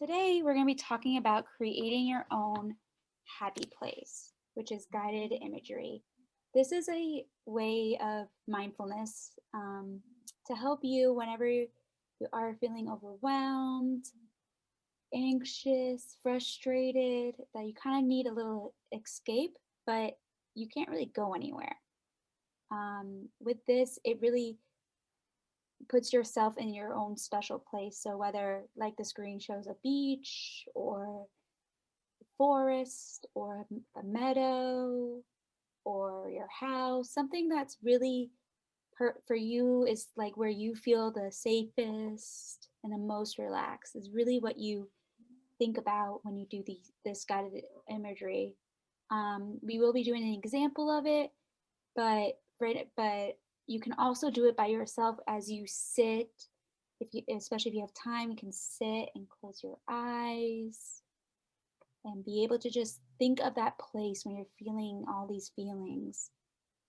Today, we're going to be talking about creating your own happy place, which is guided imagery. This is a way of mindfulness to help you whenever you are feeling overwhelmed, anxious, frustrated, that you kind of need a little escape, but you can't really go anywhere. With this, it really puts yourself in your own special place. So, whether like the screen shows a beach or forest or a meadow or your house, something that's really for you is like where you feel the safest and the most relaxed is really what you think about when you do this guided imagery. We will be doing an example of it, but you can also do it by yourself as you sit. If you, especially if you have time, you can sit and close your eyes and be able to just think of that place when you're feeling all these feelings.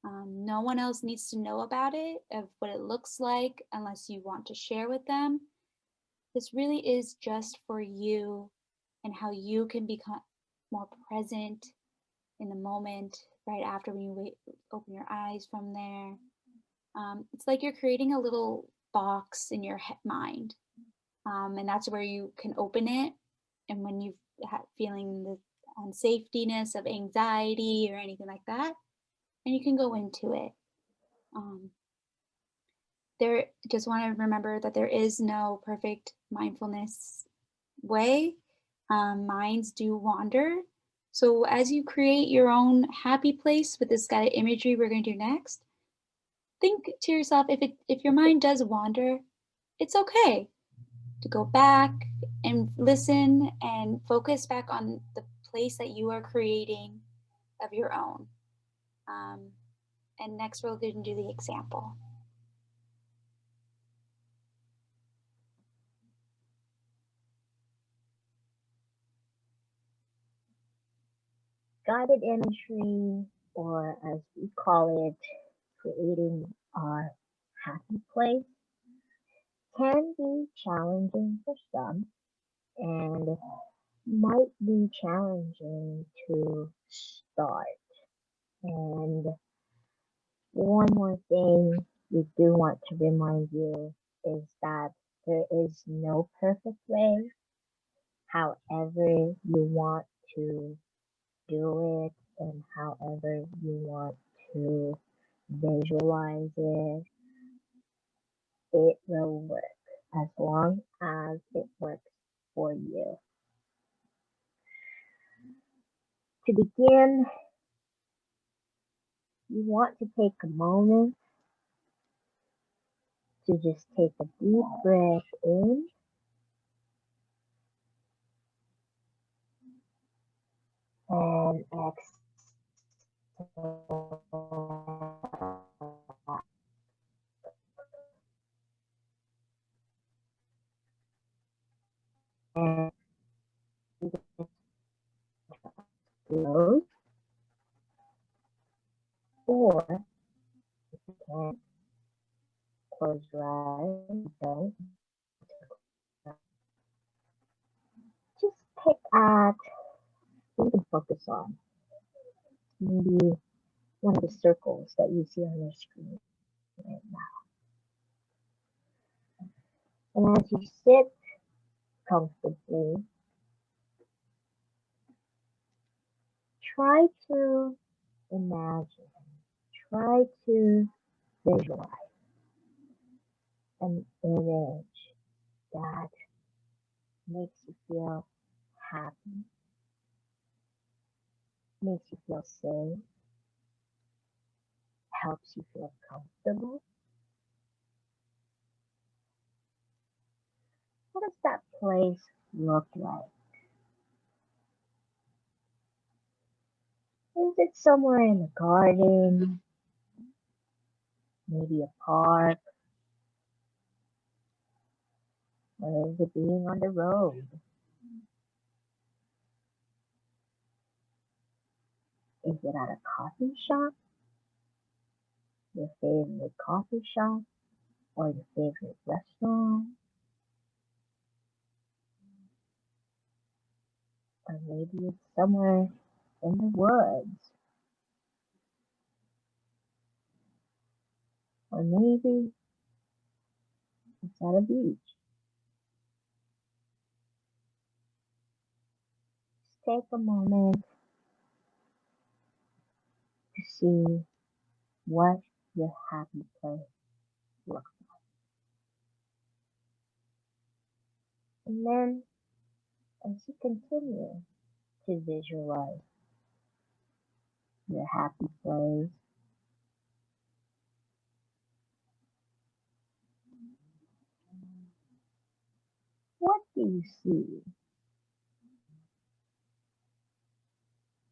No one else needs to know about it, of what it looks like, unless you want to share with them. This really is just for you and how you can become more present in the moment right after when you open your eyes from there. It's like you're creating a little box in your mind, and that's where you can open it. And when you feeling the unsafetyness of anxiety or anything like that, and you can go into it. Um, there, just want to remember that there is no perfect mindfulness way. Minds do wander. So as you create your own happy place with this guided imagery we're going to do next, think to yourself, if your mind does wander, it's okay to go back and listen and focus back on the place that you are creating of your own. Um, and next we're going to do the example. Guided imagery, or as we call it, creating our happy place, can be challenging for some and might be challenging to start. And one more thing we do want to remind you is that there is no perfect way. However you want to do it and however you want to visualize it, it will work as long as it works for you. To begin, you want to take a moment to just take a deep breath in and exhale. And close, or if you can, close your eyes. Okay. Just pick at what you can focus on. Maybe one of the circles that you see on your screen right now. And as you sit comfortably, try to imagine, try to visualize an image that makes you feel happy, makes you feel safe, helps you feel comfortable. What does that place look like? Is it somewhere in the garden, maybe a park, or is it being on the road? Is it at a coffee shop, your favorite coffee shop, or your favorite restaurant? or maybe it's somewhere in the woods, or maybe it's at a beach. Just take a moment to see what your happy place looks like. And then as you continue to visualize your happy place, what do you see?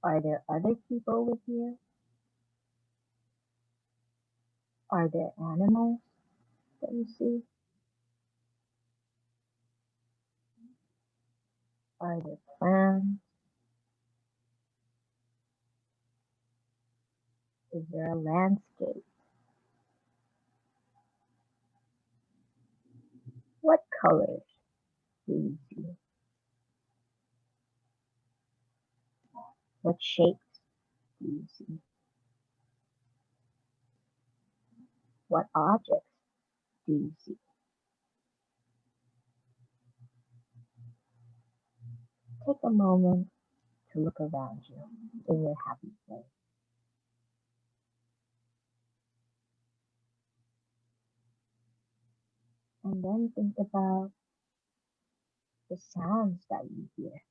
Are there other people with you? Are there animals that you see? Are there plants? Is there a landscape? What colors do you see? What shapes do you see? What objects do you see? Take a moment to look around you in your happy place. And then think about the sounds that you hear.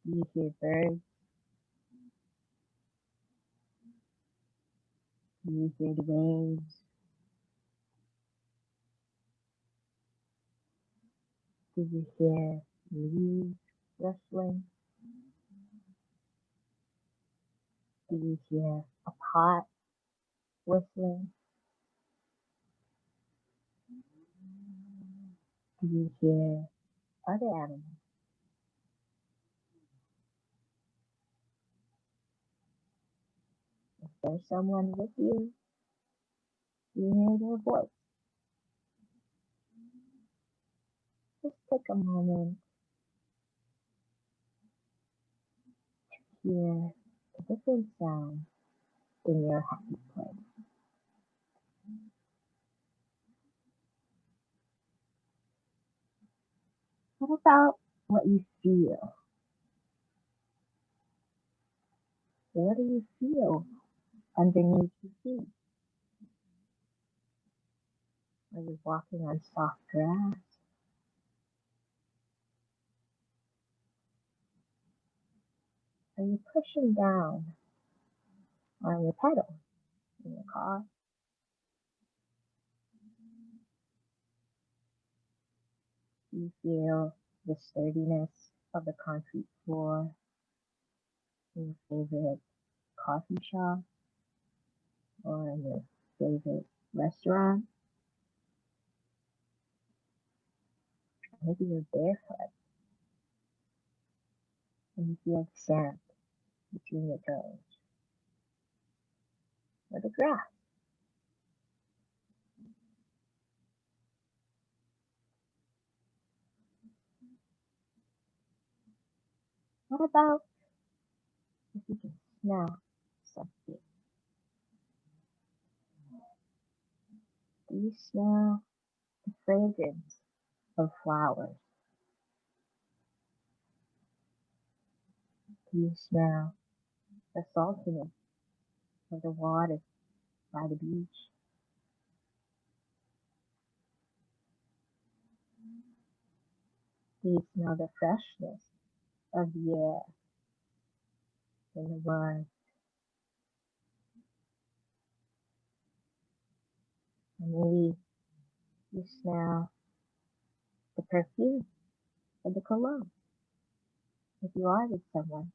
Do you hear birds? Do you hear the waves? Do you hear leaves rustling? Do you hear a pot whistling? Do you hear other animals? If there's someone with you, you hear their voice. Just take a moment to hear the different sounds in your happy place. What about what you feel? What do you feel underneath your feet? Are you walking on soft grass? Are you pushing down on your pedals in your car? Do you feel the sturdiness of the concrete floor in your favorite coffee shop or in your favorite restaurant? Maybe you're barefoot and you feel the sand between your toes or the grass. What about if you can smell something? Do you smell the fragrance of flowers? Do you smell the saltiness of the water by the beach? Do you smell the freshness of the air in the woods? Or maybe you smell the perfume of the cologne if you are with someone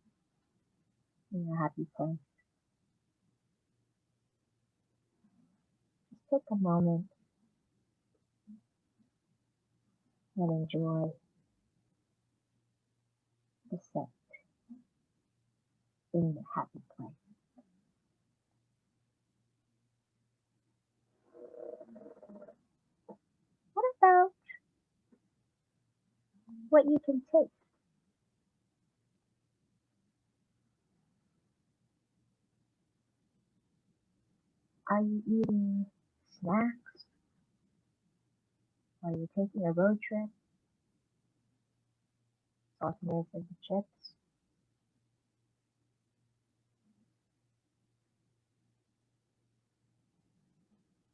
in a happy place. Just take a moment and enjoy the scent in the happy place. What about what you can taste. Are you eating snacks? Are you taking a road trip? Saltiness of the chips?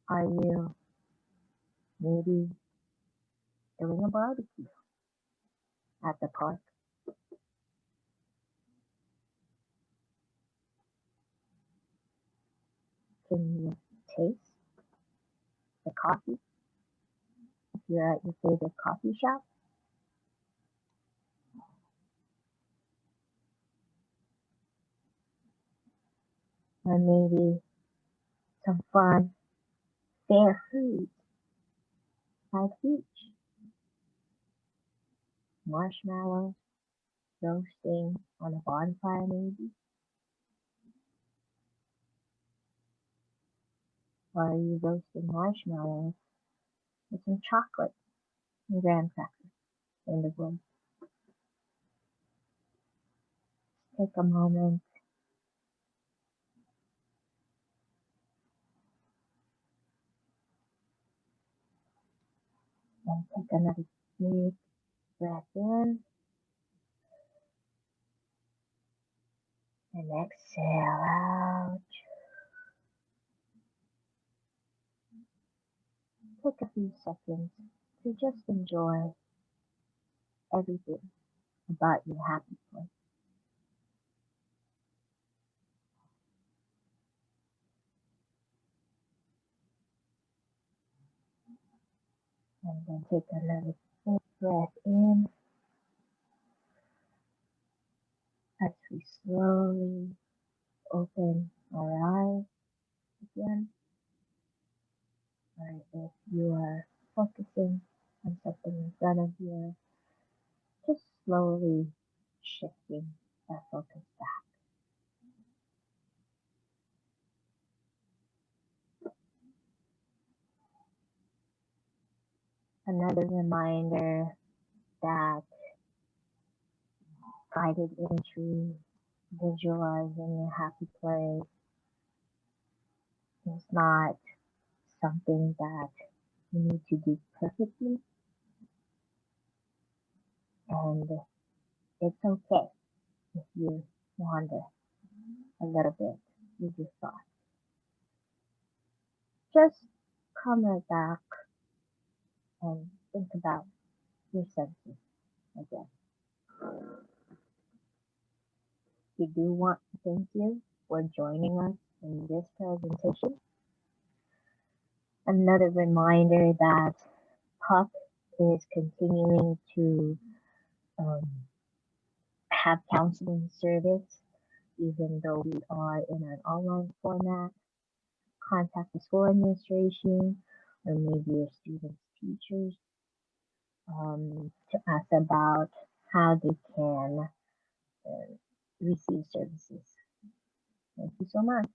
Are you maybe doing a barbecue at the park? Can you taste the coffee if you're at your favorite coffee shop? Or maybe some fun, fair food like beach, marshmallows, roasting on a bonfire maybe? Or are you roasting marshmallows with some chocolate and graham crackers in the woods? Take a moment and take another big breath in and exhale out. Take a few seconds to just enjoy everything about your happy place. And then take another big breath in as we slowly open our eyes again. Or if you are focusing on something in front of you, just slowly shifting that focus back. Another reminder that guided imagery, visualizing your happy place is not something that you need to do perfectly, and it's okay if you wander a little bit with your thoughts. Just come right back and think about your senses again. We do want to thank you for joining us in this presentation. Another reminder that Puck is continuing to um, have counseling service, even though we are in an online format. Contact the school administration or maybe your students' teachers to ask about how they can receive services. Thank you so much.